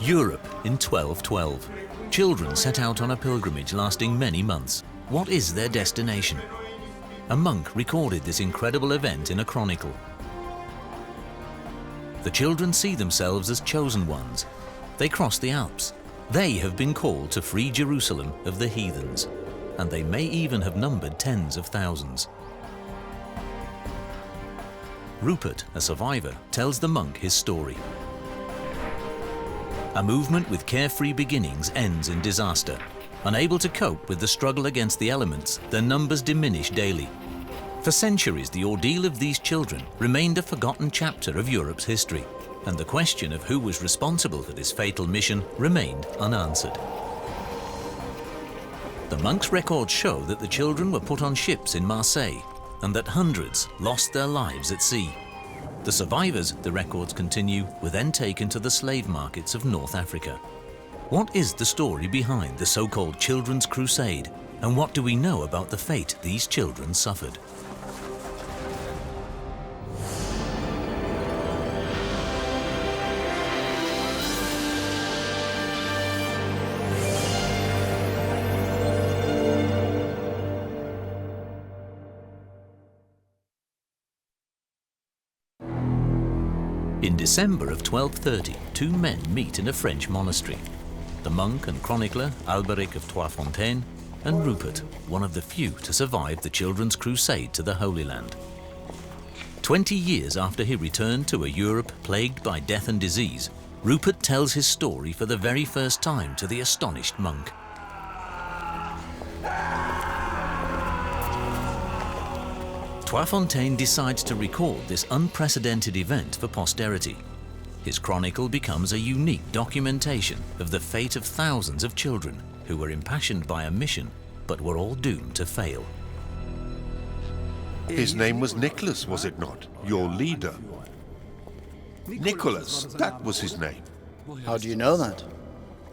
Europe in 1212. Children set out on a pilgrimage lasting many months. What is their destination? A monk recorded this incredible event in a chronicle. The children see themselves as chosen ones. They cross the Alps. They have been called to free Jerusalem of the heathens, and they may even have numbered tens of thousands. Rupert, a survivor, tells the monk his story. A movement with carefree beginnings ends in disaster. Unable to cope with the struggle against the elements, their numbers diminish daily. For centuries, the ordeal of these children remained a forgotten chapter of Europe's history, and the question of who was responsible for this fatal mission remained unanswered. The monks' records show that the children were put on ships in Marseille, and that hundreds lost their lives at sea. The survivors, the records continue, were then taken to the slave markets of North Africa. What is the story behind the so-called Children's Crusade, and what do we know about the fate these children suffered? In December of 1230, two men meet in a French monastery. The monk and chronicler Alberic of Trois-Fontaines, and Rupert, one of the few to survive the Children's Crusade to the Holy Land. 20 years after he returned to a Europe plagued by death and disease, Rupert tells his story for the very first time to the astonished monk. Trois-Fontaines decides to record this unprecedented event for posterity. His chronicle becomes a unique documentation of the fate of thousands of children who were impassioned by a mission but were all doomed to fail. His name was Nicholas, was it not? Your leader. Nicholas, that was his name. How do you know that?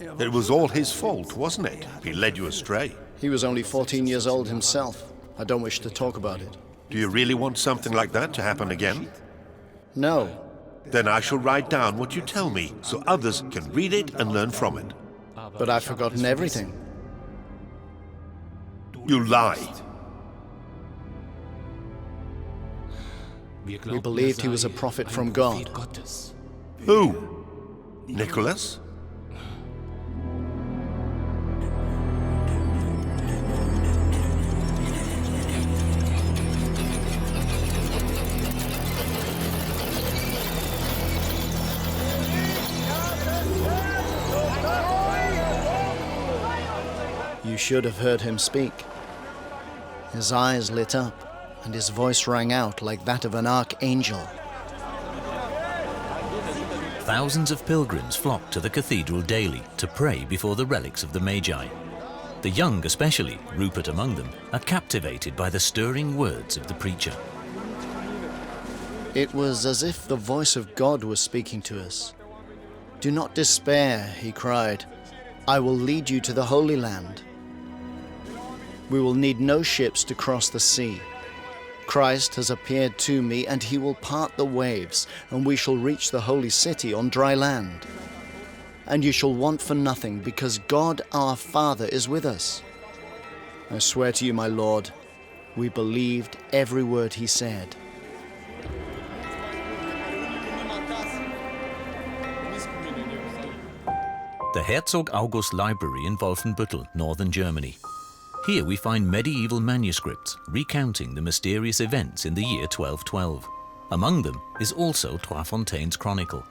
It was all his fault, wasn't it? He led you astray. He was only 14 years old himself. I don't wish to talk about it. Do you really want something like that to happen again? No. Then I shall write down what you tell me, so others can read it and learn from it. But I've forgotten everything. You lie. We believed he was a prophet from God. Who? Nicholas? You should have heard him speak. His eyes lit up, and his voice rang out like that of an archangel. Thousands of pilgrims flock to the cathedral daily to pray before the relics of the Magi. The young especially, Rupert among them, are captivated by the stirring words of the preacher. It was as if the voice of God was speaking to us. "Do not despair," he cried. "I will lead you to the Holy Land. We will need no ships to cross the sea. Christ has appeared to me, and he will part the waves, and we shall reach the holy city on dry land. And you shall want for nothing, because God our Father is with us. I swear to you, my Lord, we believed every word he said." The Herzog August Library in Wolfenbüttel, northern Germany. Here we find medieval manuscripts recounting the mysterious events in the year 1212. Among them is also Trois-Fontaines's chronicle.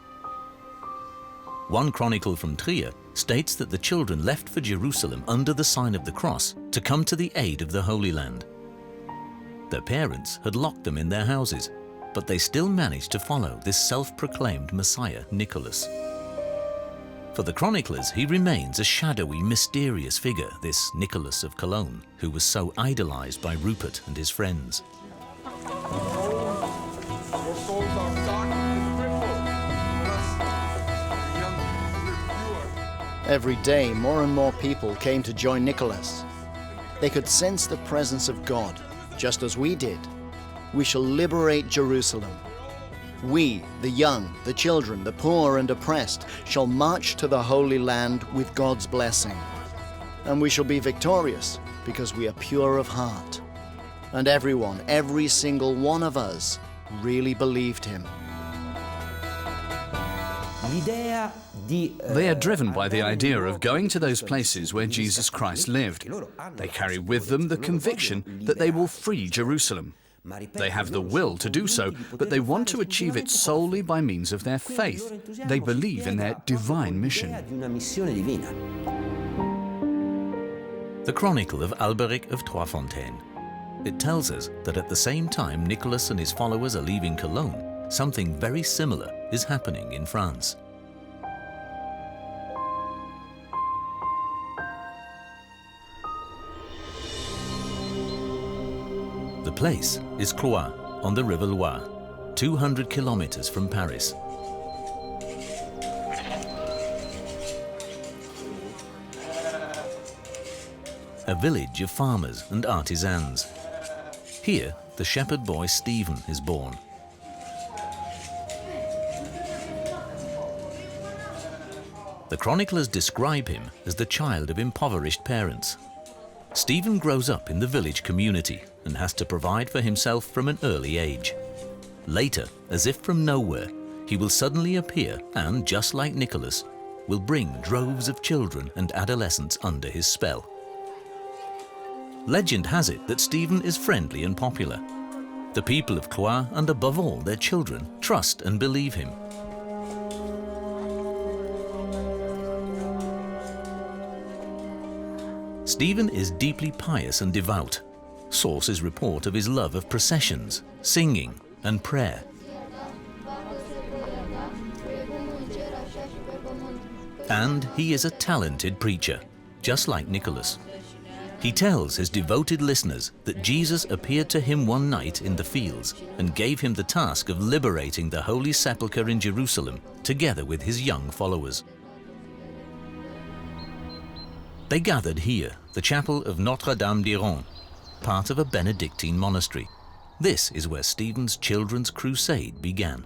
One chronicle from Trier states that the children left for Jerusalem under the sign of the cross to come to the aid of the Holy Land. Their parents had locked them in their houses, but they still managed to follow this self-proclaimed Messiah, Nicholas. For the chroniclers, he remains a shadowy, mysterious figure, this Nicholas of Cologne, who was so idolized by Rupert and his friends. Every day, more and more people came to join Nicholas. They could sense the presence of God, just as we did. We shall liberate Jerusalem. We, the young, the children, the poor and oppressed, shall march to the Holy Land with God's blessing. And we shall be victorious because we are pure of heart. And everyone, every single one of us, really believed him. They are driven by the idea of going to those places where Jesus Christ lived. They carry with them the conviction that they will free Jerusalem. They have the will to do so, but they want to achieve it solely by means of their faith. They believe in their divine mission. The Chronicle of Alberic of Trois-Fontaines. It tells us that at the same time Nicholas and his followers are leaving Cologne, something very similar is happening in France. The place is Cloyes, on the River Loire, 200 kilometers from Paris. A village of farmers and artisans. Here, the shepherd boy Stephen is born. The chroniclers describe him as the child of impoverished parents. Stephen grows up in the village community and has to provide for himself from an early age. Later, as if from nowhere, he will suddenly appear and, just like Nicholas, will bring droves of children and adolescents under his spell. Legend has it that Stephen is friendly and popular. The people of Cloyes, and above all their children, trust and believe him. Stephen is deeply pious and devout. Sources report of his love of processions, singing, and prayer. And he is a talented preacher, just like Nicholas. He tells his devoted listeners that Jesus appeared to him one night in the fields and gave him the task of liberating the Holy Sepulchre in Jerusalem together with his young followers. They gathered here, the chapel of Notre-Dame d'Iron, part of a Benedictine monastery. This is where Stephen's children's crusade began.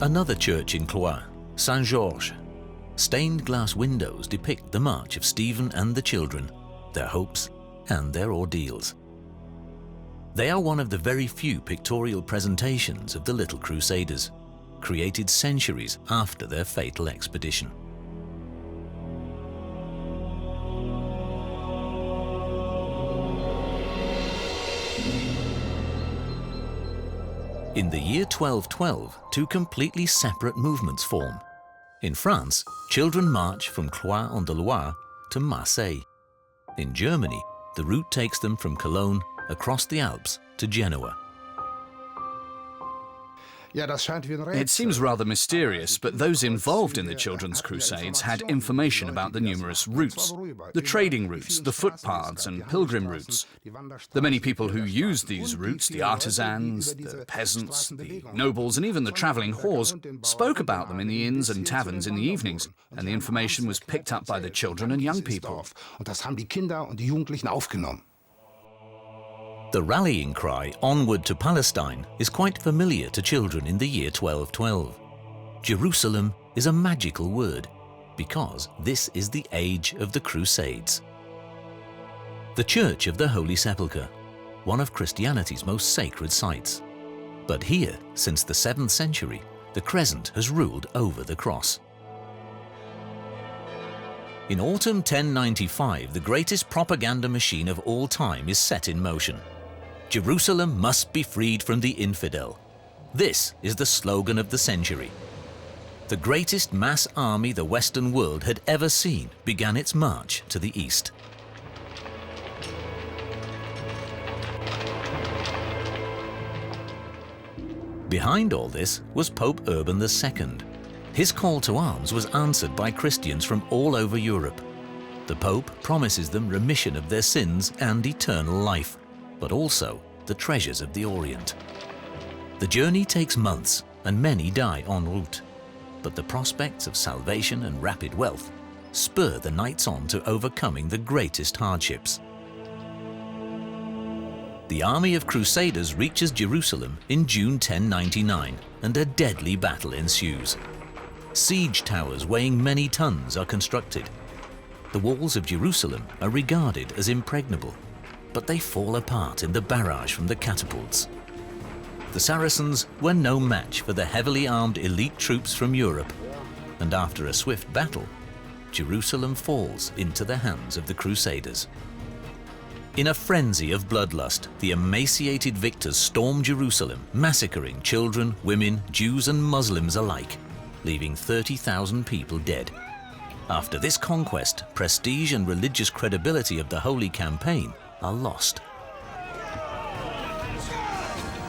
Another church in Cloyes, Saint-Georges. Stained glass windows depict the march of Stephen and the children, their hopes and their ordeals. They are one of the very few pictorial presentations of the little Crusaders, created centuries after their fatal expedition. In the year 1212, two completely separate movements form. In France, children march from Cloyes-en-the-Loire to Marseille. In Germany, the route takes them from Cologne across the Alps to Genoa. It seems rather mysterious, but those involved in the Children's Crusades had information about the numerous routes, the trading routes, the footpaths and pilgrim routes. The many people who used these routes, the artisans, the peasants, the nobles, and even the travelling whores, spoke about them in the inns and taverns in the evenings, and the information was picked up by the children and young people. The rallying cry, "Onward to Palestine," is quite familiar to children in the year 1212. Jerusalem is a magical word, because this is the age of the Crusades. The Church of the Holy Sepulchre, one of Christianity's most sacred sites. But here, since the 7th century, the crescent has ruled over the cross. In autumn 1095, the greatest propaganda machine of all time is set in motion. Jerusalem must be freed from the infidel. This is the slogan of the century. The greatest mass army the Western world had ever seen began its march to the east. Behind all this was Pope Urban II. His call to arms was answered by Christians from all over Europe. The Pope promises them remission of their sins and eternal life, but also the treasures of the Orient. The journey takes months and many die en route, but the prospects of salvation and rapid wealth spur the knights on to overcoming the greatest hardships. The army of Crusaders reaches Jerusalem in June 1099, and a deadly battle ensues. Siege towers weighing many tons are constructed. The walls of Jerusalem are regarded as impregnable, but they fall apart in the barrage from the catapults. The Saracens were no match for the heavily armed elite troops from Europe, and after a swift battle, Jerusalem falls into the hands of the Crusaders. In a frenzy of bloodlust, the emaciated victors storm Jerusalem, massacring children, women, Jews and Muslims alike, leaving 30,000 people dead. After this conquest, prestige and religious credibility of the Holy Campaign are lost.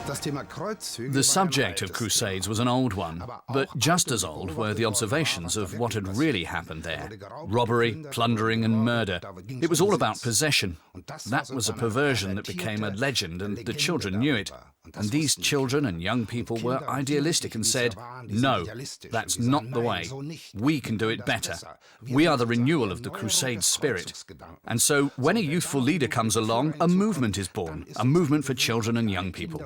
The subject of Crusades was an old one, but just as old were the observations of what had really happened there. Robbery, plundering and murder. It was all about possession. That was a perversion that became a legend, and the children knew it. And these children and young people were idealistic and said, "No, that's not the way. We can do it better. We are the renewal of the Crusade spirit." And so when a youthful leader comes along, a movement is born, a movement for children and young people.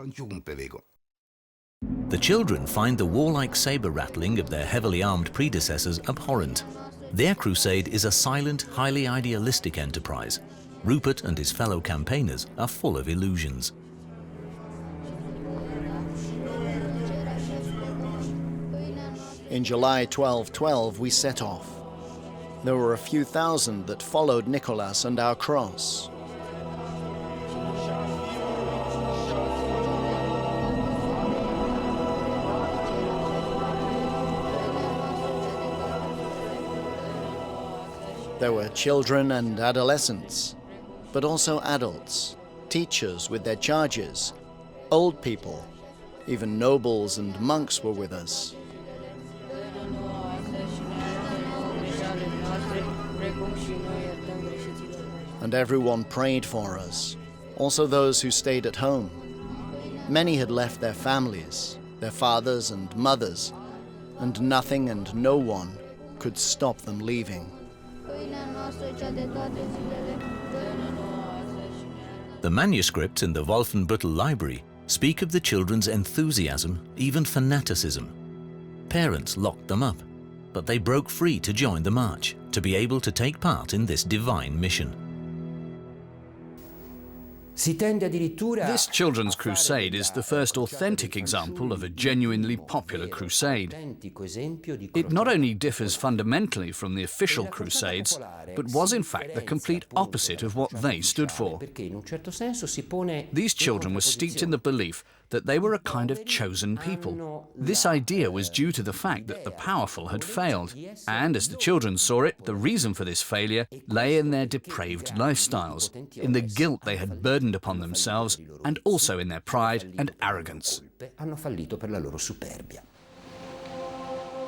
The children find the warlike saber rattling of their heavily armed predecessors abhorrent. Their crusade is a silent, highly idealistic enterprise. Rupert and his fellow campaigners are full of illusions. In July 1212, we set off. There were a few thousand that followed Nicholas and our cross. There were children and adolescents, but also adults, teachers with their charges, old people, even nobles and monks were with us. And everyone prayed for us, also those who stayed at home. Many had left their families, their fathers and mothers, and nothing and no one could stop them leaving. The manuscripts in the Wolfenbüttel library speak of the children's enthusiasm, even fanaticism. Parents locked them up, but they broke free to join the march, to be able to take part in this divine mission. This children's crusade is the first authentic example of a genuinely popular crusade. It not only differs fundamentally from the official crusades, but was in fact the complete opposite of what they stood for. These children were steeped in the belief that they were a kind of chosen people. This idea was due to the fact that the powerful had failed, and as the children saw it, the reason for this failure lay in their depraved lifestyles, in the guilt they had burdened upon themselves, and also in their pride and arrogance.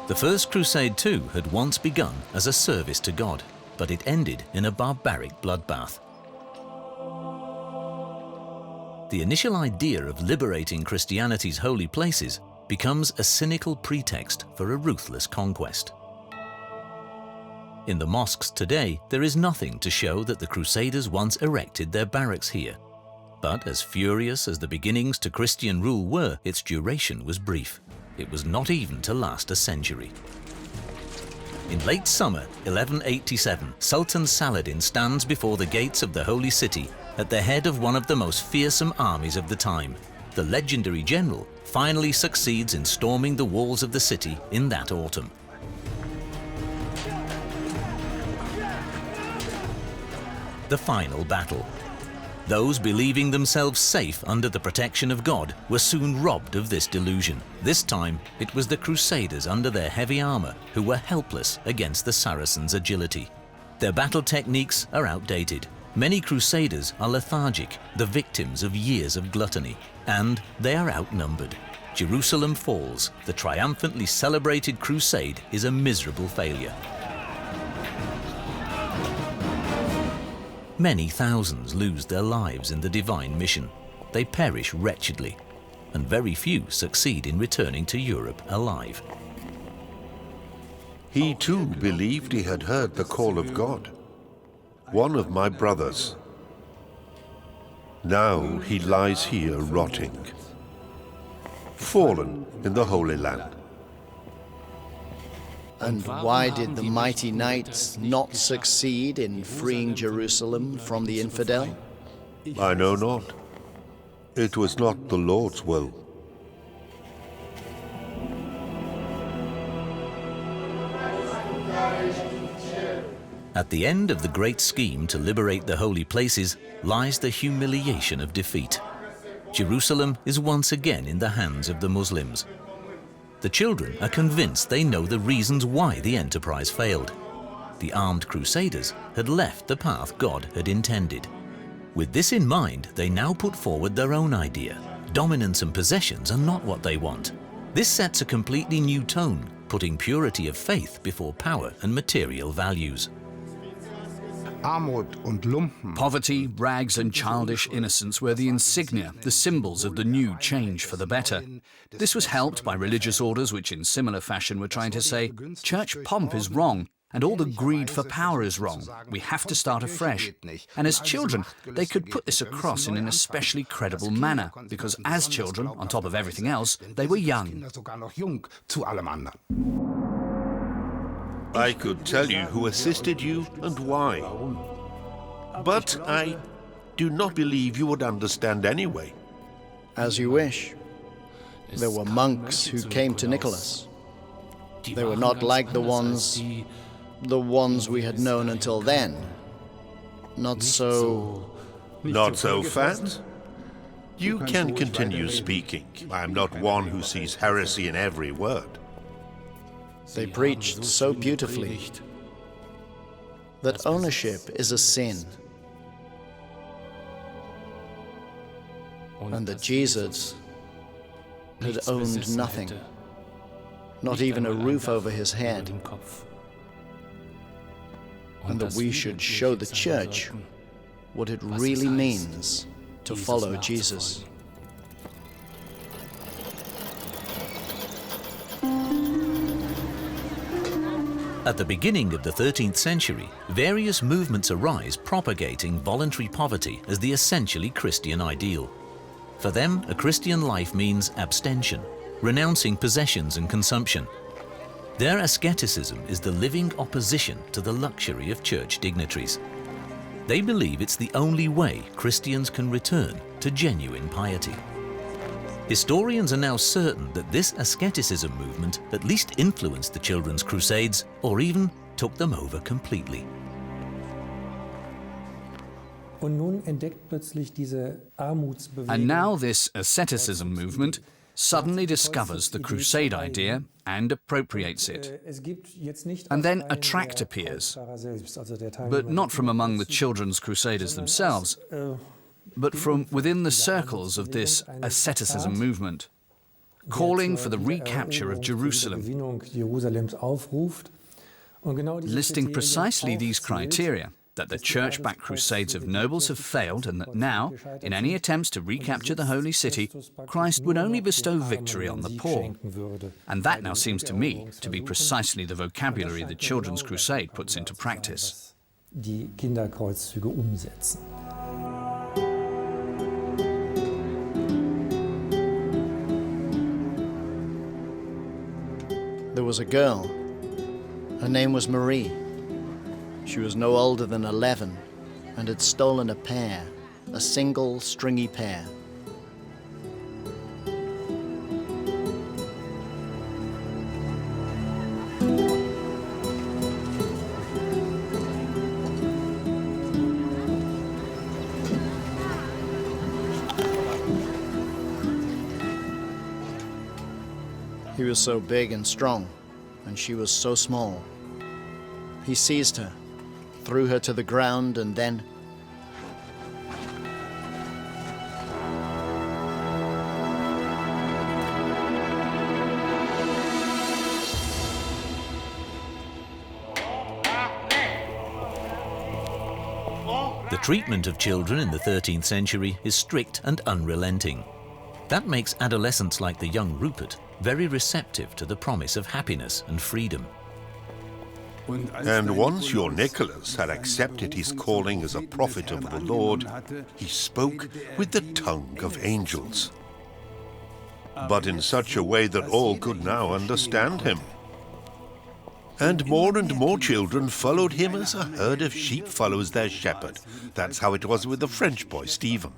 The First Crusade too had once begun as a service to God, but it ended in a barbaric bloodbath. The initial idea of liberating Christianity's holy places becomes a cynical pretext for a ruthless conquest. In the mosques today, there is nothing to show that the Crusaders once erected their barracks here. But as furious as the beginnings to Christian rule were, its duration was brief. It was not even to last a century. In late summer 1187, Sultan Saladin stands before the gates of the Holy City at the head of one of the most fearsome armies of the time. The legendary general finally succeeds in storming the walls of the city in that autumn. The final battle. Those believing themselves safe under the protection of God were soon robbed of this delusion. This time, it was the Crusaders under their heavy armor who were helpless against the Saracens' agility. Their battle techniques are outdated. Many Crusaders are lethargic, the victims of years of gluttony, and they are outnumbered. Jerusalem falls. The triumphantly celebrated crusade is a miserable failure. Many thousands lose their lives in the divine mission. They perish wretchedly, and very few succeed in returning to Europe alive. He too believed he had heard the call of God. One of my brothers. Now he lies here rotting, fallen in the Holy Land. And why did the mighty knights not succeed in freeing Jerusalem from the infidel? I know not. It was not the Lord's will. At the end of the great scheme to liberate the holy places lies the humiliation of defeat. Jerusalem is once again in the hands of the Muslims. The children are convinced they know the reasons why the enterprise failed. The armed crusaders had left the path God had intended. With this in mind, they now put forward their own idea. Dominance and possessions are not what they want. This sets a completely new tone, putting purity of faith before power and material values. Poverty, rags and childish innocence were the insignia, the symbols of the new change for the better. This was helped by religious orders which in similar fashion were trying to say, church pomp is wrong, and all the greed for power is wrong. We have to start afresh. And as children, they could put this across in an especially credible manner, because as children, on top of everything else, they were young. I could tell you who assisted you and why. But I do not believe you would understand anyway. As you wish. There were monks who came to Nicholas. They were not like the ones we had known until then. Not so... Not so fat? You can continue speaking. I am not one who sees heresy in every word. They preached so beautifully that ownership is a sin, and that Jesus had owned nothing, not even a roof over his head, and that we should show the church what it really means to follow Jesus. At the beginning of the 13th century, various movements arise propagating voluntary poverty as the essentially Christian ideal. For them, a Christian life means abstention, renouncing possessions and consumption. Their asceticism is the living opposition to the luxury of church dignitaries. They believe it's the only way Christians can return to genuine piety. Historians are now certain that this asceticism movement at least influenced the Children's Crusades, or even took them over completely. And now this asceticism movement suddenly discovers the crusade idea and appropriates it. And then a tract appears, but not from among the Children's Crusaders themselves, but from within the circles of this asceticism movement, calling for the recapture of Jerusalem, listing precisely these criteria: that the church-backed crusades of nobles have failed, and that now, in any attempts to recapture the holy city, Christ would only bestow victory on the poor. And that now seems to me to be precisely the vocabulary the Children's Crusade puts into practice. There was a girl. Her name was Marie. She was no older than 11 and had stolen a pear, a single stringy pear. He was so big and strong, and she was so small. He seized her, threw her to the ground, and then... The treatment of children in the 13th century is strict and unrelenting. That makes adolescents like the young Rupert very receptive to the promise of happiness and freedom. And once your Nicholas had accepted his calling as a prophet of the Lord, he spoke with the tongue of angels, but in such a way that all could now understand him. And more children followed him as a herd of sheep follows their shepherd. That's how it was with the French boy, Stephen.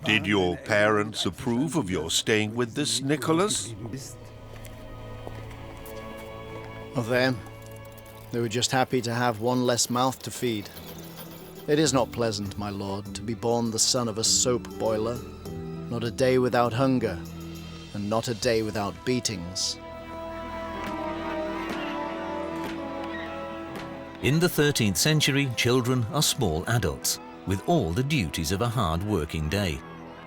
Did your parents approve of your staying with this Nicholas? Of them, they were just happy to have one less mouth to feed. It is not pleasant, my lord, to be born the son of a soap boiler. Not a day without hunger, and not a day without beatings. In the 13th century, children are small adults, with all the duties of a hard working day.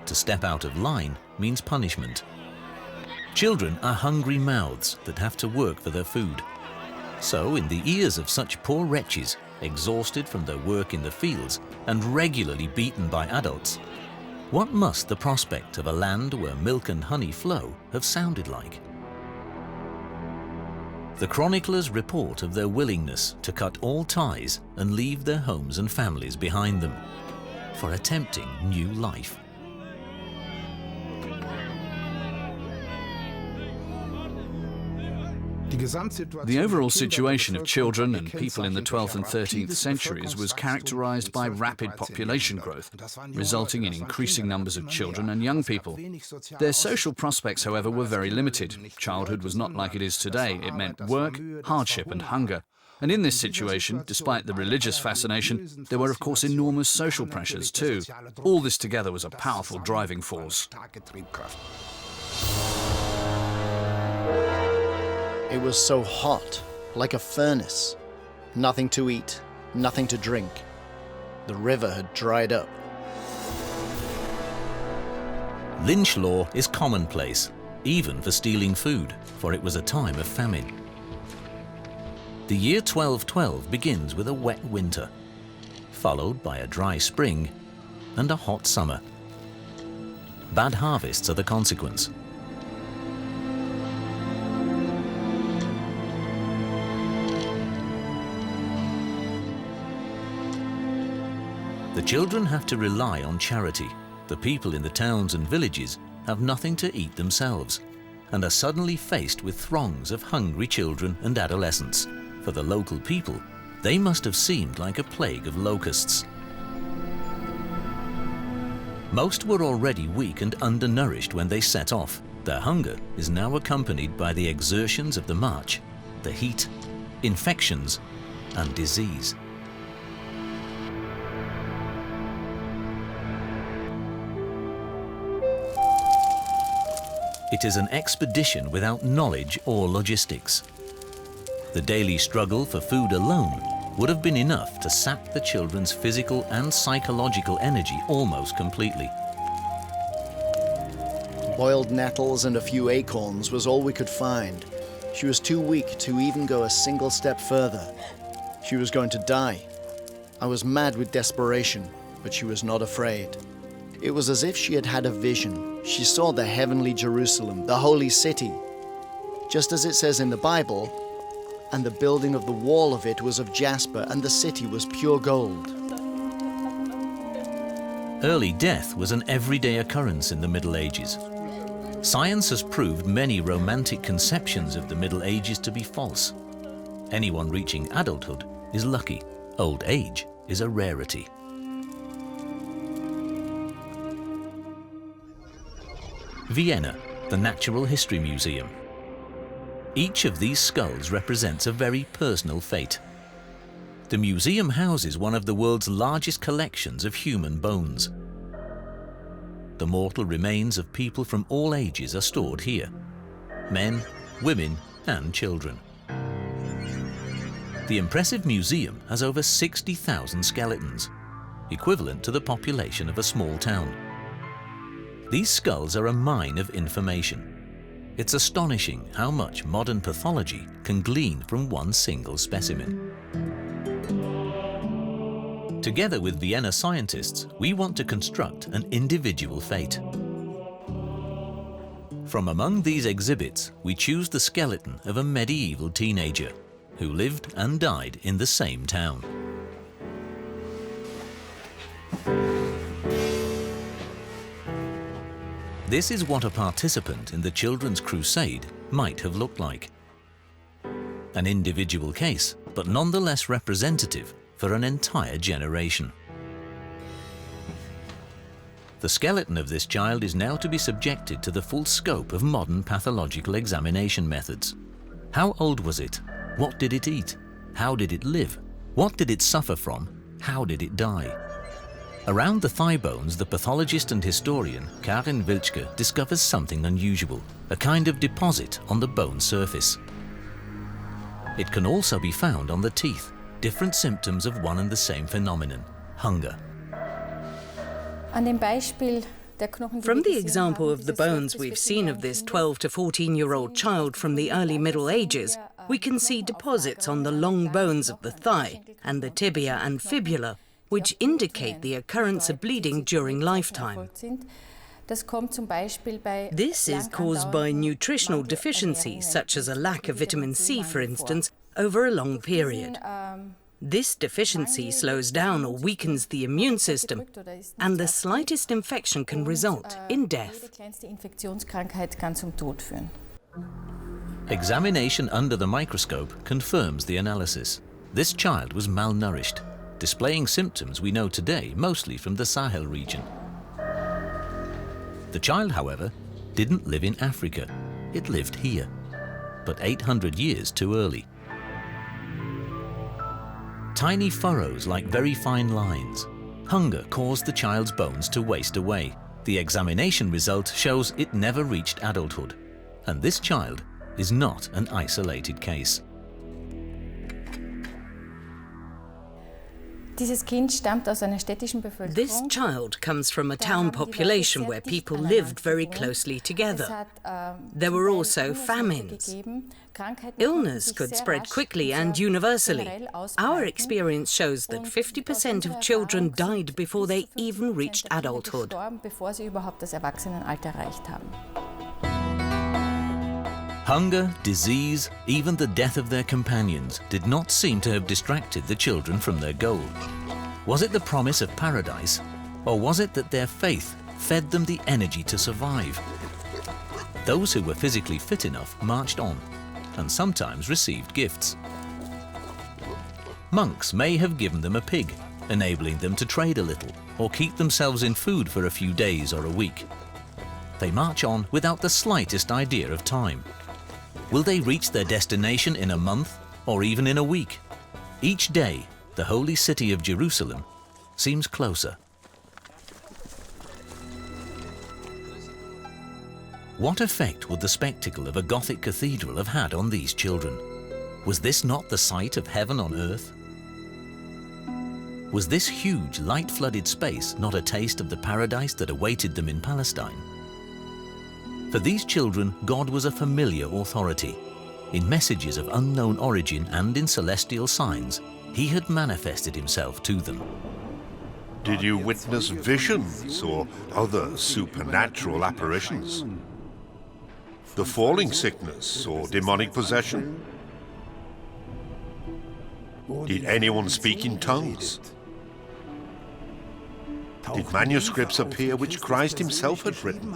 To step out of line means punishment. Children are hungry mouths that have to work for their food. So, in the ears of such poor wretches, exhausted from their work in the fields and regularly beaten by adults, what must the prospect of a land where milk and honey flow have sounded like? The chroniclers report of their willingness to cut all ties and leave their homes and families behind them for attempting new life. The overall situation of children and people in the 12th and 13th centuries was characterized by rapid population growth, resulting in increasing numbers of children and young people. Their social prospects, however, were very limited. Childhood was not like it is today. It meant work, hardship, and hunger. And in this situation, despite the religious fascination, there were of course enormous social pressures too. All this together was a powerful driving force. It was so hot, like a furnace. Nothing to eat, nothing to drink. The river had dried up. Lynch law is commonplace, even for stealing food, for it was a time of famine. The year 1212 begins with a wet winter, followed by a dry spring and a hot summer. Bad harvests are the consequence. The children have to rely on charity. The people in the towns and villages have nothing to eat themselves and are suddenly faced with throngs of hungry children and adolescents. For the local people, they must have seemed like a plague of locusts. Most were already weak and undernourished when they set off. Their hunger is now accompanied by the exertions of the march, the heat, infections, and disease. It is an expedition without knowledge or logistics. The daily struggle for food alone would have been enough to sap the children's physical and psychological energy almost completely. Boiled nettles and a few acorns was all we could find. She was too weak to even go a single step further. She was going to die. I was mad with desperation, but she was not afraid. It was as if she had had a vision. She saw the heavenly Jerusalem, the holy city. Just as it says in the Bible, and the building of the wall of it was of jasper, and the city was pure gold. Early death was an everyday occurrence in the Middle Ages. Science has proved many romantic conceptions of the Middle Ages to be false. Anyone reaching adulthood is lucky. Old age is a rarity. Vienna, the Natural History Museum. Each of these skulls represents a very personal fate. The museum houses one of the world's largest collections of human bones. The mortal remains of people from all ages are stored here. Men, women, and children. The impressive museum has over 60,000 skeletons, equivalent to the population of a small town. These skulls are a mine of information. It's astonishing how much modern pathology can glean from one single specimen. Together with Vienna scientists, we want to construct an individual fate. From among these exhibits, we choose the skeleton of a medieval teenager who lived and died in the same town. This is what a participant in the Children's Crusade might have looked like. An individual case, but nonetheless representative for an entire generation. The skeleton of this child is now to be subjected to the full scope of modern pathological examination methods. How old was it? What did it eat? How did it live? What did it suffer from? How did it die? Around the thigh bones, the pathologist and historian Karin Wilczke discovers something unusual, a kind of deposit on the bone surface. It can also be found on the teeth, different symptoms of one and the same phenomenon, hunger. From the example of the bones we've seen of this 12 to 14-year-old child from the early Middle Ages, we can see deposits on the long bones of the thigh and the tibia and fibula, which indicate the occurrence of bleeding during lifetime. This is caused by nutritional deficiencies, such as a lack of vitamin C, for instance, over a long period. This deficiency slows down or weakens the immune system, and the slightest infection can result in death. Examination under the microscope confirms the analysis. This child was malnourished, displaying symptoms we know today mostly from the Sahel region. The child, however, didn't live in Africa. It lived here, but 800 years too early. Tiny furrows like very fine lines. Hunger caused the child's bones to waste away. The examination result shows it never reached adulthood. And this child is not an isolated case. This child comes from a town population where people lived very closely together. There were also famines. Illness could spread quickly and universally. Our experience shows that 50% of children died before they even reached adulthood. Hunger, disease, even the death of their companions did not seem to have distracted the children from their goal. Was it the promise of paradise, or was it that their faith fed them the energy to survive? Those who were physically fit enough marched on, and sometimes received gifts. Monks may have given them a pig, enabling them to trade a little, or keep themselves in food for a few days or a week. They march on without the slightest idea of time. Will they reach their destination in a month or even in a week? Each day, the holy city of Jerusalem seems closer. What effect would the spectacle of a Gothic cathedral have had on these children? Was this not the sight of heaven on earth? Was this huge, light-flooded space not a taste of the paradise that awaited them in Palestine? For these children, God was a familiar authority. In messages of unknown origin and in celestial signs, He had manifested Himself to them. Did you witness visions or other supernatural apparitions? The falling sickness or demonic possession? Did anyone speak in tongues? Did manuscripts appear which Christ Himself had written?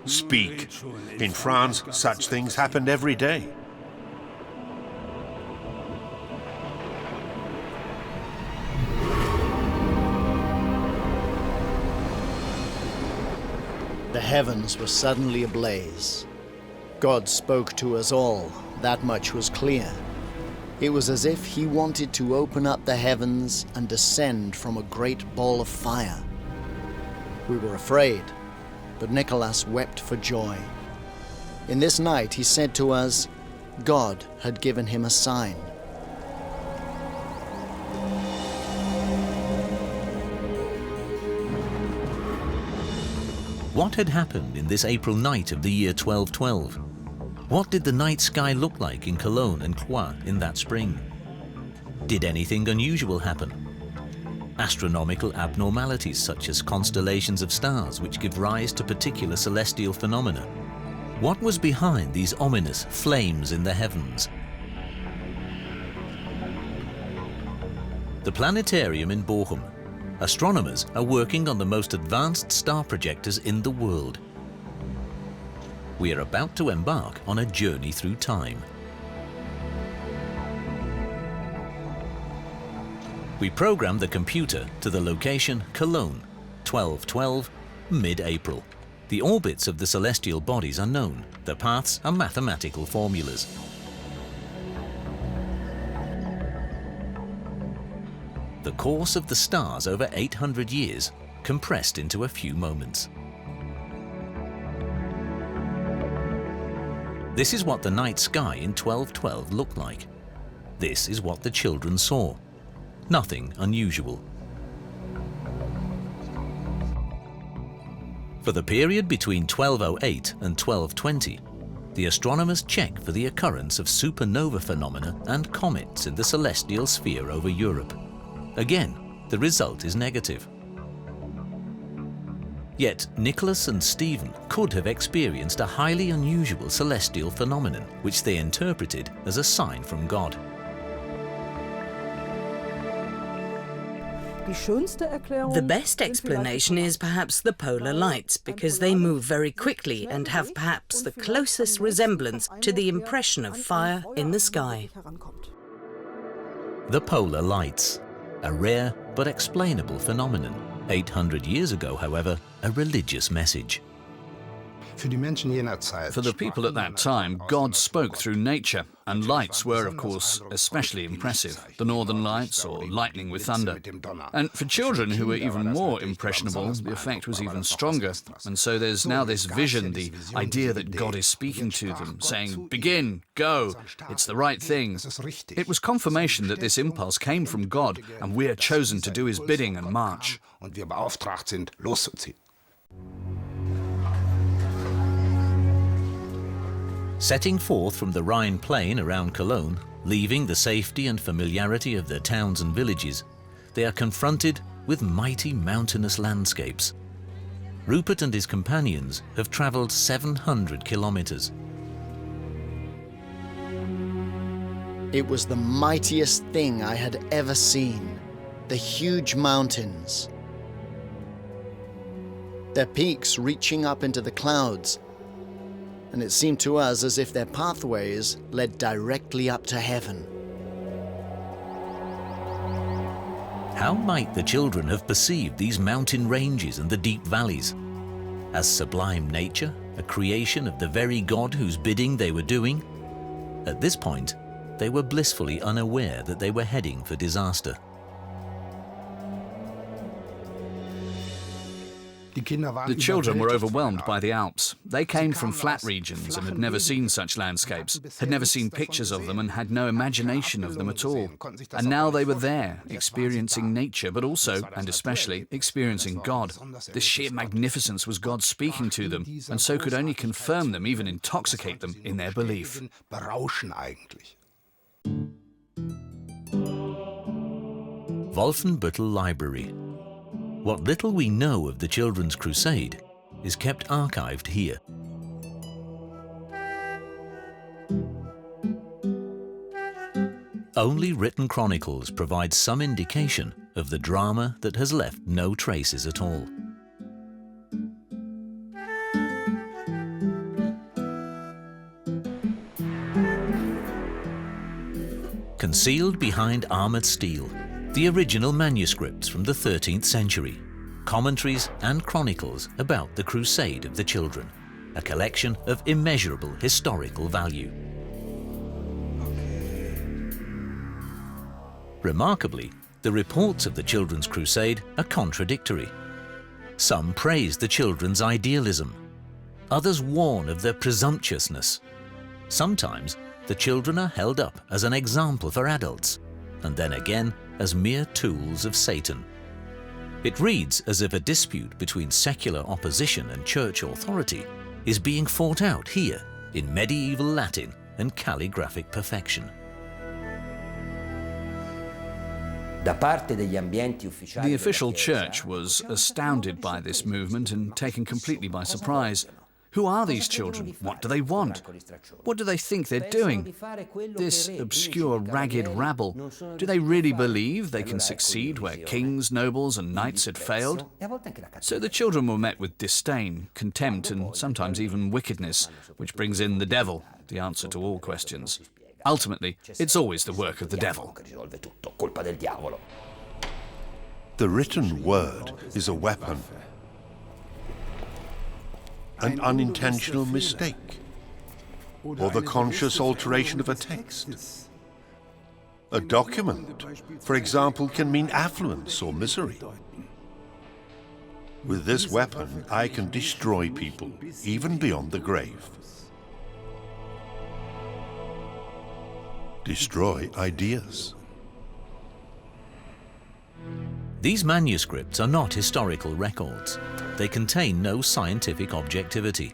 Speak. In France, such things happened every day. The heavens were suddenly ablaze. God spoke to us all, that much was clear. It was as if He wanted to open up the heavens and descend from a great ball of fire. We were afraid, but Nicholas wept for joy. In this night he said to us, God had given him a sign. What had happened in this April night of the year 1212? What did the night sky look like in Cologne and Cloyes in that spring? Did anything unusual happen? Astronomical abnormalities such as constellations of stars which give rise to particular celestial phenomena? What was behind these ominous flames in the heavens? The planetarium in Bochum. Astronomers are working on the most advanced star projectors in the world. We are about to embark on a journey through time. We programmed the computer to the location Cologne, 1212, mid-April. The orbits of the celestial bodies are known. Their paths are mathematical formulas. The course of the stars over 800 years, compressed into a few moments. This is what the night sky in 1212 looked like. This is what the children saw. Nothing unusual. For the period between 1208 and 1220, the astronomers check for the occurrence of supernova phenomena and comets in the celestial sphere over Europe. Again, the result is negative. Yet Nicholas and Stephen could have experienced a highly unusual celestial phenomenon, which they interpreted as a sign from God. The best explanation is perhaps the polar lights, because they move very quickly and have perhaps the closest resemblance to the impression of fire in the sky. The polar lights, a rare but explainable phenomenon. 800 years ago, however, a religious message. For the people at that time, God spoke through nature, and lights were, of course, especially impressive. The northern lights, or lightning with thunder. And for children who were even more impressionable, the effect was even stronger. And so there's now this vision, the idea that God is speaking to them, saying, "Begin, go, it's the right thing." It was confirmation that this impulse came from God, and we are chosen to do His bidding and march. Setting forth from the Rhine plain around Cologne, leaving the safety and familiarity of their towns and villages, they are confronted with mighty mountainous landscapes. Rupert and his companions have travelled 700 kilometres. It was the mightiest thing I had ever seen, the huge mountains. Their peaks reaching up into the clouds, and it seemed to us as if their pathways led directly up to heaven. How might the children have perceived these mountain ranges and the deep valleys? As sublime nature, a creation of the very God whose bidding they were doing? At this point, they were blissfully unaware that they were heading for disaster. The children were overwhelmed by the Alps. They came from flat regions and had never seen such landscapes, had never seen pictures of them and had no imagination of them at all. And now they were there, experiencing nature, but also, and especially, experiencing God. This sheer magnificence was God speaking to them, and so could only confirm them, even intoxicate them in their belief. Wolfenbüttel Library. What little we know of the Children's Crusade is kept archived here. Only written chronicles provide some indication of the drama that has left no traces at all. Concealed behind armoured steel, the original manuscripts from the 13th century, commentaries and chronicles about the Crusade of the Children, a collection of immeasurable historical value. Remarkably, the reports of the Children's Crusade are contradictory. Some praise the children's idealism, others warn of their presumptuousness. Sometimes the children are held up as an example for adults, and then again as mere tools of Satan. It reads as if a dispute between secular opposition and church authority is being fought out here in medieval Latin and calligraphic perfection. The official church was astounded by this movement and taken completely by surprise. Who are these children? What do they want? What do they think they're doing? This obscure, ragged rabble, do they really believe they can succeed where kings, nobles and knights had failed? So the children were met with disdain, contempt and sometimes even wickedness, which brings in the devil, the answer to all questions. Ultimately, it's always the work of the devil. The written word is a weapon. An unintentional mistake, or the conscious alteration of a text. A document, for example, can mean affluence or misery. With this weapon, I can destroy people, even beyond the grave. Destroy ideas. These manuscripts are not historical records. They contain no scientific objectivity.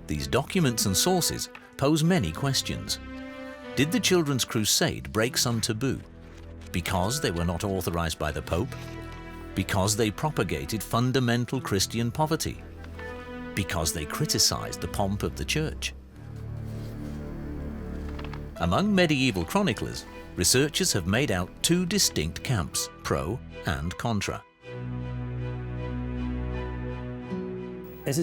These documents and sources pose many questions. Did the Children's Crusade break some taboo? Because they were not authorized by the Pope? Because they propagated fundamental Christian poverty? Because they criticized the pomp of the Church? Among medieval chroniclers, researchers have made out two distinct camps, pro and contra. The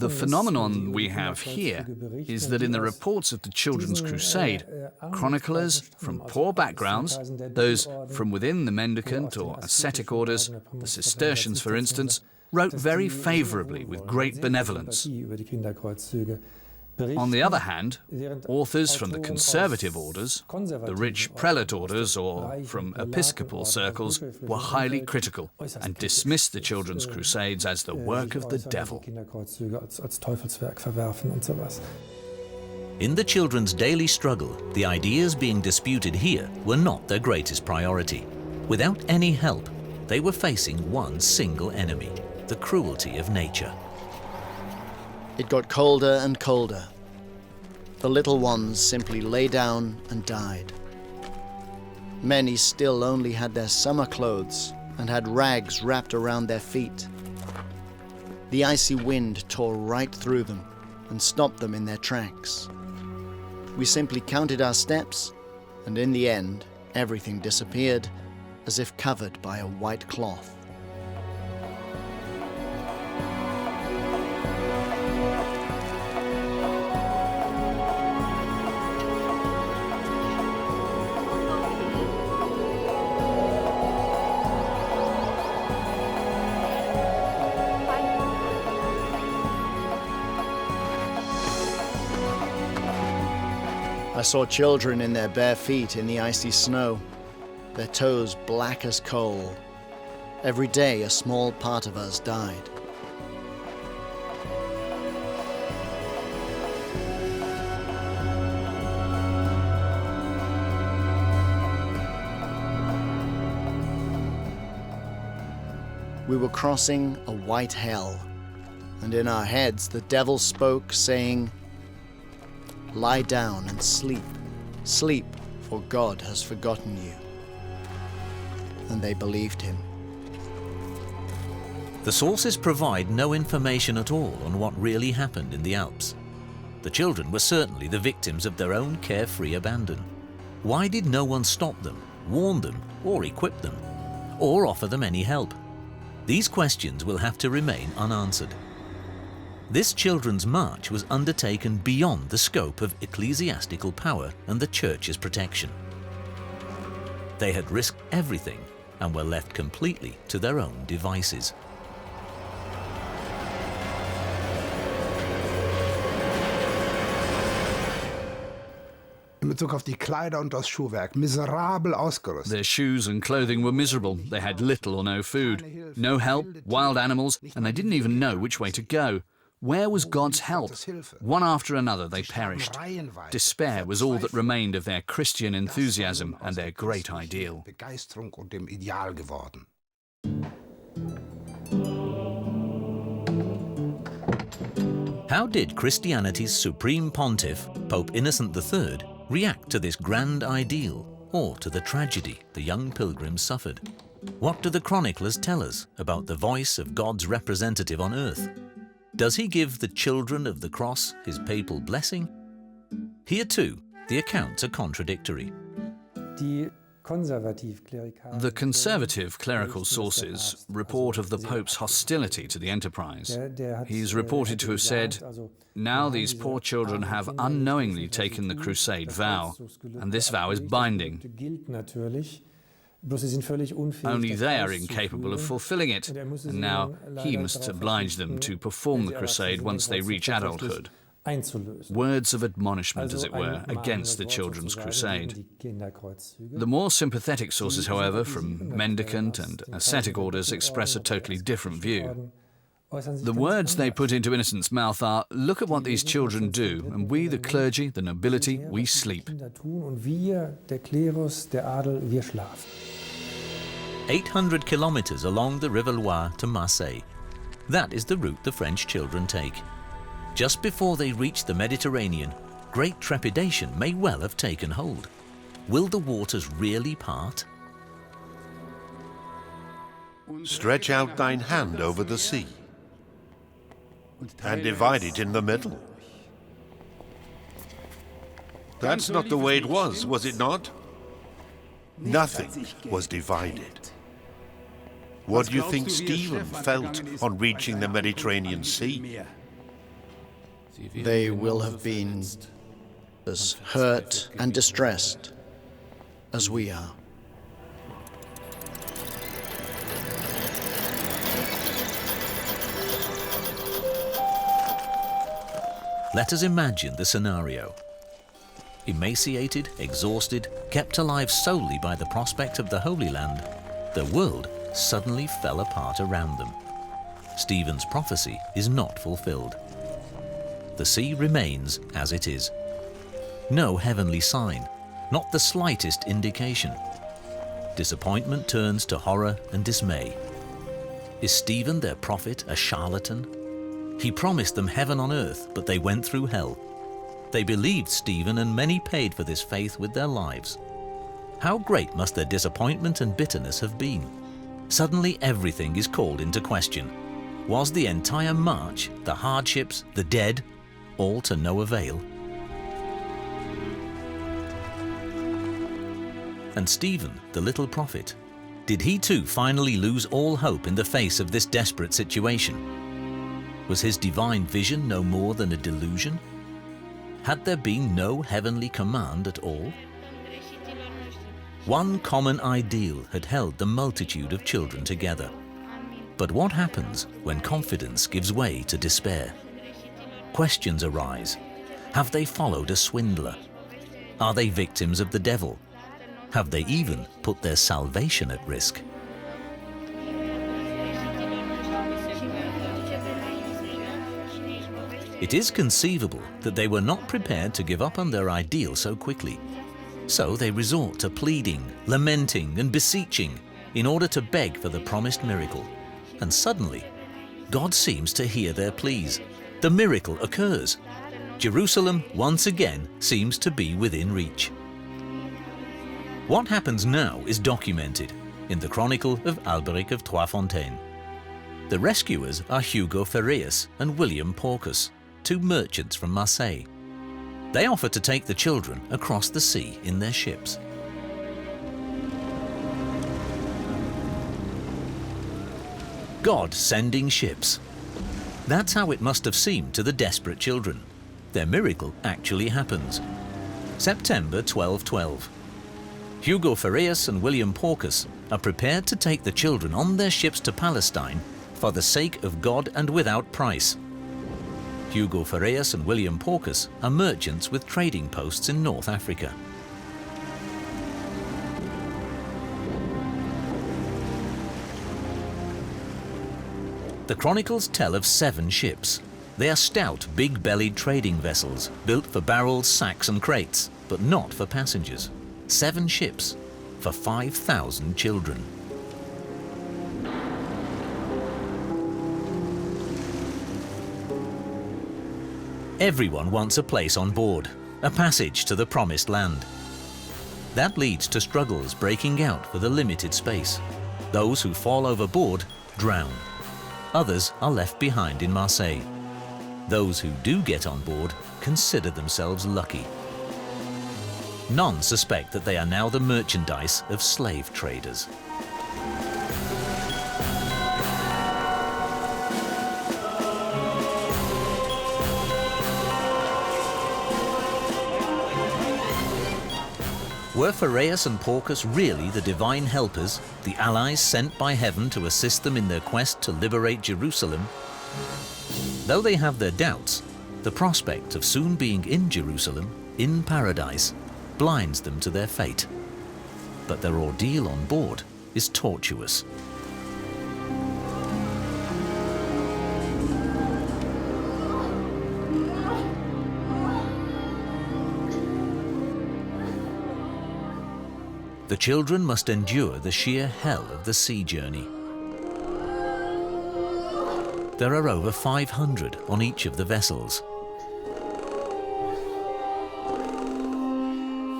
phenomenon we have here is that in the reports of the Children's Crusade, chroniclers from poor backgrounds, those from within the mendicant or ascetic orders, the Cistercians for instance, wrote very favourably with great benevolence. On the other hand, authors from the conservative orders, the rich prelate orders or from episcopal circles were highly critical and dismissed the Children's Crusades as the work of the devil. In the children's daily struggle, the ideas being disputed here were not their greatest priority. Without any help, they were facing one single enemy, the cruelty of nature. It got colder and colder. The little ones simply lay down and died. Many still only had their summer clothes and had rags wrapped around their feet. The icy wind tore right through them and stopped them in their tracks. We simply counted our steps, and in the end, everything disappeared as if covered by a white cloth. I saw children in their bare feet in the icy snow, their toes black as coal. Every day a small part of us died. We were crossing a white hell, and in our heads the devil spoke, saying, "Lie down and sleep. Sleep, for God has forgotten you." And they believed him. The sources provide no information at all on what really happened in the Alps. The children were certainly the victims of their own carefree abandon. Why did no one stop them, warn them, or equip them, or offer them any help? These questions will have to remain unanswered. This children's march was undertaken beyond the scope of ecclesiastical power and the Church's protection. They had risked everything and were left completely to their own devices. Their shoes and clothing were miserable. They had little or no food, no help, wild animals, and they didn't even know which way to go. Where was God's help? One after another they perished. Despair was all that remained of their Christian enthusiasm and their great ideal. How did Christianity's supreme pontiff, Pope Innocent III, react to this grand ideal, or to the tragedy the young pilgrims suffered? What do the chroniclers tell us about the voice of God's representative on earth? Does he give the children of the cross his papal blessing? Here too, the accounts are contradictory. The conservative clerical sources report of the Pope's hostility to the enterprise. He's reported to have said, "Now these poor children have unknowingly taken the crusade vow, and this vow is binding. Only they are incapable of fulfilling it, and now he must oblige them to perform the crusade once they reach adulthood." Words of admonishment, as it were, against the children's crusade. The more sympathetic sources, however, from mendicant and ascetic orders, express a totally different view. The words they put into innocents' mouth are, "Look at what these children do, and we, the clergy, the nobility, we sleep." 800 kilometers along the River Loire to Marseille. That is the route the French children take. Just before they reach the Mediterranean, great trepidation may well have taken hold. Will the waters really part? Stretch out thine hand over the sea, and divide it in the middle. That's not the way it was it not? Nothing was divided. What do you think Stephen felt on reaching the Mediterranean Sea? They will have been as hurt and distressed as we are. Let us imagine the scenario. Emaciated, exhausted, kept alive solely by the prospect of the Holy Land, the world suddenly fell apart around them. Stephen's prophecy is not fulfilled. The sea remains as it is. No heavenly sign, not the slightest indication. Disappointment turns to horror and dismay. Is Stephen, their prophet, a charlatan? He promised them heaven on earth, but they went through hell. They believed Stephen, and many paid for this faith with their lives. How great must their disappointment and bitterness have been? Suddenly everything is called into question. Was the entire march, the hardships, the dead, all to no avail? And Stephen, the little prophet, did he too finally lose all hope in the face of this desperate situation? Was his divine vision no more than a delusion? Had there been no heavenly command at all? One common ideal had held the multitude of children together. But what happens when confidence gives way to despair? Questions arise. Have they followed a swindler? Are they victims of the devil? Have they even put their salvation at risk? It is conceivable that they were not prepared to give up on their ideal so quickly. So they resort to pleading, lamenting, and beseeching in order to beg for the promised miracle. And suddenly, God seems to hear their pleas. The miracle occurs. Jerusalem once again seems to be within reach. What happens now is documented in the Chronicle of Alberic of Trois-Fontaines. The rescuers are Hugo Ferreus and William Porcus, two merchants from Marseille. They offer to take the children across the sea in their ships. God sending ships. That's how it must have seemed to the desperate children. Their miracle actually happens. September 1212. Hugo Ferreus and William Porcus are prepared to take the children on their ships to Palestine for the sake of God and without price. Hugo Ferreus and William Porcus are merchants with trading posts in North Africa. The chronicles tell of 7 ships. They are stout, big-bellied trading vessels built for barrels, sacks and crates, but not for passengers. 7 ships for 5,000 children. Everyone wants a place on board, a passage to the promised land. That leads to struggles breaking out for the limited space. Those who fall overboard drown. Others are left behind in Marseille. Those who do get on board consider themselves lucky. None suspect that they are now the merchandise of slave traders. Were Phareus and Porcus really the divine helpers, the allies sent by heaven to assist them in their quest to liberate Jerusalem? Though they have their doubts, the prospect of soon being in Jerusalem, in paradise, blinds them to their fate. But their ordeal on board is tortuous. The children must endure the sheer hell of the sea journey. There are over 500 on each of the vessels.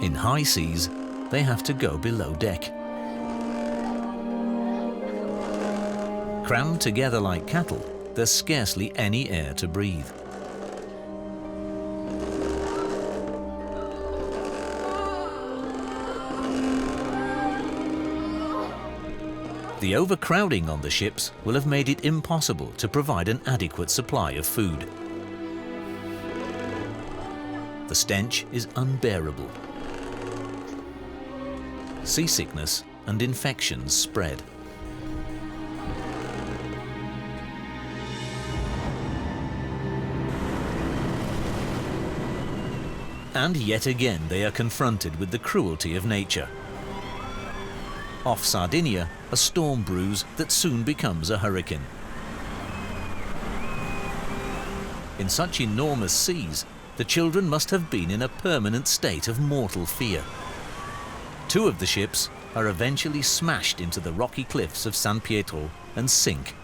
In high seas, they have to go below deck. Crammed together like cattle, there's scarcely any air to breathe. The overcrowding on the ships will have made it impossible to provide an adequate supply of food. The stench is unbearable. Seasickness and infections spread. And yet again they are confronted with the cruelty of nature. Off Sardinia, a storm brews that soon becomes a hurricane. In such enormous seas, the children must have been in a permanent state of mortal fear. 2 of the ships are eventually smashed into the rocky cliffs of San Pietro and sink,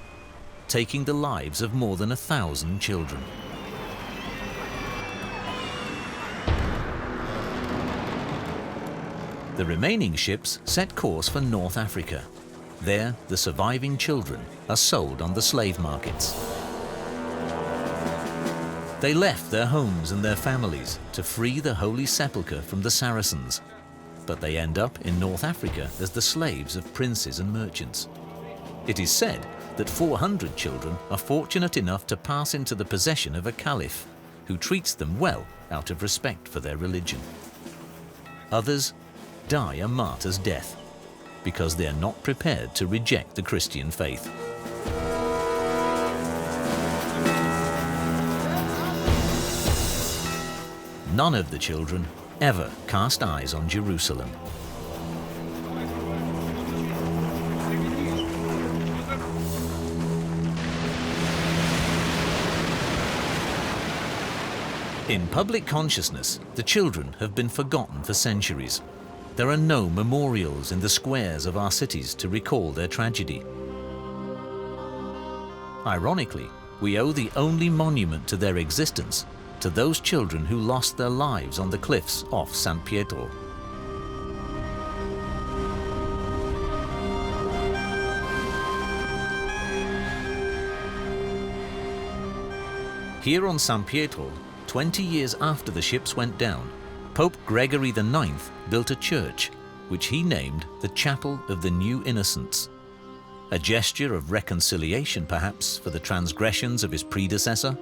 taking the lives of more than 1,000 children. The remaining ships set course for North Africa. There, the surviving children are sold on the slave markets. They left their homes and their families to free the Holy Sepulchre from the Saracens, but they end up in North Africa as the slaves of princes and merchants. It is said that 400 children are fortunate enough to pass into the possession of a caliph, who treats them well out of respect for their religion. Others die a martyr's death because they are not prepared to reject the Christian faith. None of the children ever cast eyes on Jerusalem. In public consciousness, the children have been forgotten for centuries. There are no memorials in the squares of our cities to recall their tragedy. Ironically, we owe the only monument to their existence to those children who lost their lives on the cliffs off San Pietro. Here on San Pietro, 20 years after the ships went down, Pope Gregory IX built a church, which he named the Chapel of the New Innocents. A gesture of reconciliation, perhaps, for the transgressions of his predecessor?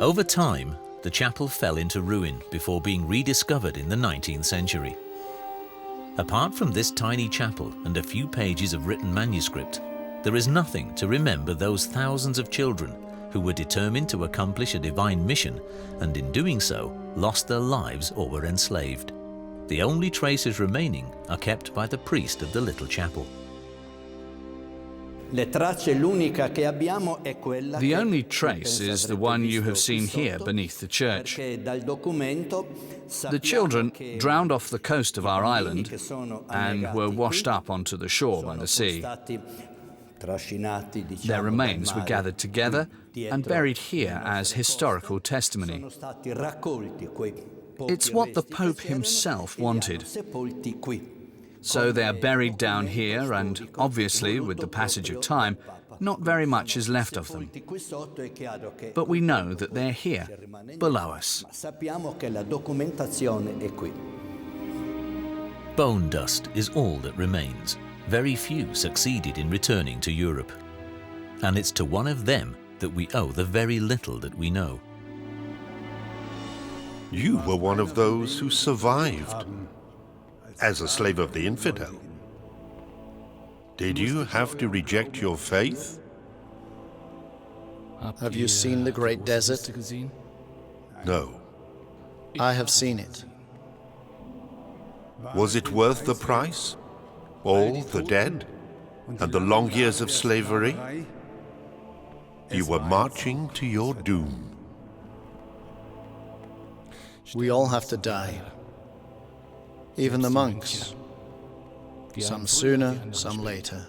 Over time, the chapel fell into ruin before being rediscovered in the 19th century. Apart from this tiny chapel and a few pages of written manuscript, there is nothing to remember those thousands of children who were determined to accomplish a divine mission and in doing so lost their lives or were enslaved. The only traces remaining are kept by the priest of the little chapel. The only trace is the one you have seen here beneath the church. The children drowned off the coast of our island and were washed up onto the shore by the sea. Their remains were gathered together and buried here as historical testimony. It's what the Pope himself wanted. So they are buried down here, and obviously, with the passage of time, not very much is left of them. But we know that they're here, below us. Bone dust is all that remains. Very few succeeded in returning to Europe. And it's to one of them that we owe the very little that we know. You were one of those who survived as a slave of the infidel. Did you have to reject your faith? Have you seen the great desert? No. I have seen it. Was it worth the price? All the dead? And the long years of slavery? You were marching to your doom. We all have to die. Even the monks. Some sooner, some later.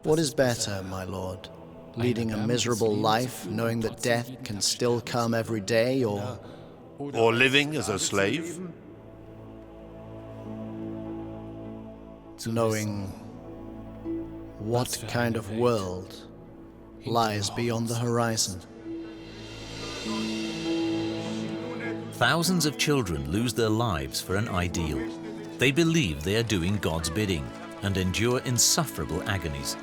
What is better, my lord? Leading a miserable life, knowing that death can still come every day, or living as a slave? Knowing what kind of world lies beyond the horizon. Thousands of children lose their lives for an ideal. They believe they are doing God's bidding and endure insufferable agonies.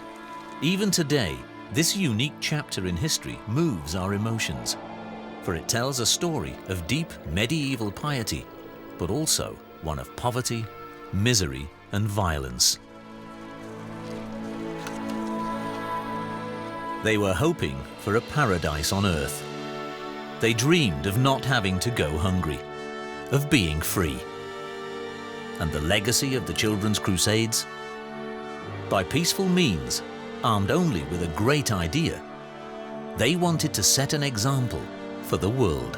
Even today, this unique chapter in history moves our emotions, for it tells a story of deep medieval piety, but also one of poverty, misery, and violence. They were hoping for a paradise on earth. They dreamed of not having to go hungry, of being free. And the legacy of the Children's Crusades? By peaceful means, armed only with a great idea, they wanted to set an example for the world.